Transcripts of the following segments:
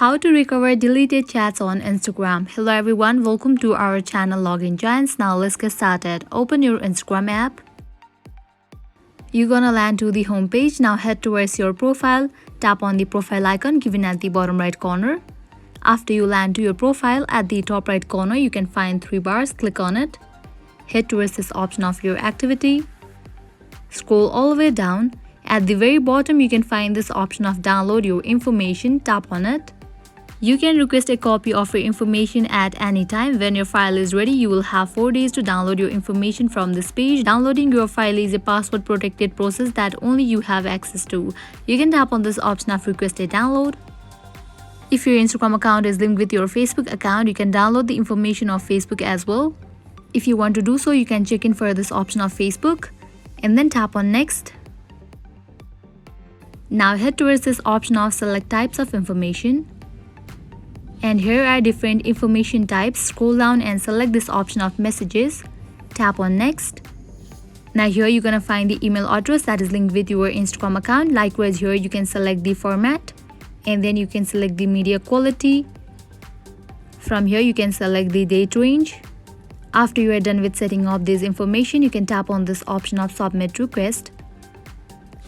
How to recover deleted chats on Instagram. Hello everyone, welcome to our channel Login Giants. Now let's get started. Open your Instagram app. You're gonna land to the home page. Now head towards your profile. Tap on the profile icon given at the bottom right corner. After you land to your profile, at the top right corner you can find 3 bars. Click on it. Head towards this option of your activity. Scroll all the way down. At the very bottom you can find this option of download your information. Tap on it. You can request a copy of your information at any time. When your file is ready, you will have 4 days to download your information from this page. Downloading your file is a password protected process that only you have access to. You can tap on this option of request a download. If your Instagram account is linked with your Facebook account, you can download the information of Facebook as well. If you want to do so, you can check in for this option of Facebook and then tap on next. Now head towards this option of select types of information. And here are different information types. Scroll down and select this option of messages. Tap on next. Now here you're gonna find the email address that is linked with your Instagram account. Likewise here you can select the format and then you can select the media quality. From here you can select the date range. After you are done with setting up this information, you can tap on this option of submit request.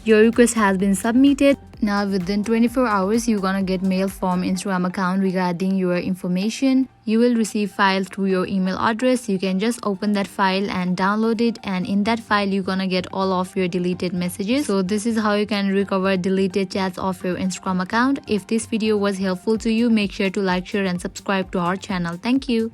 Your request has been submitted. Now within 24 hours, you're gonna get mail from Instagram account regarding your information. You will receive file through your email address. You can just open that file and download it, and in that file you're gonna get all of your deleted messages. So this is how you can recover deleted chats of your Instagram account. If this video was helpful to you, make sure to like, share and subscribe to our channel. Thank you.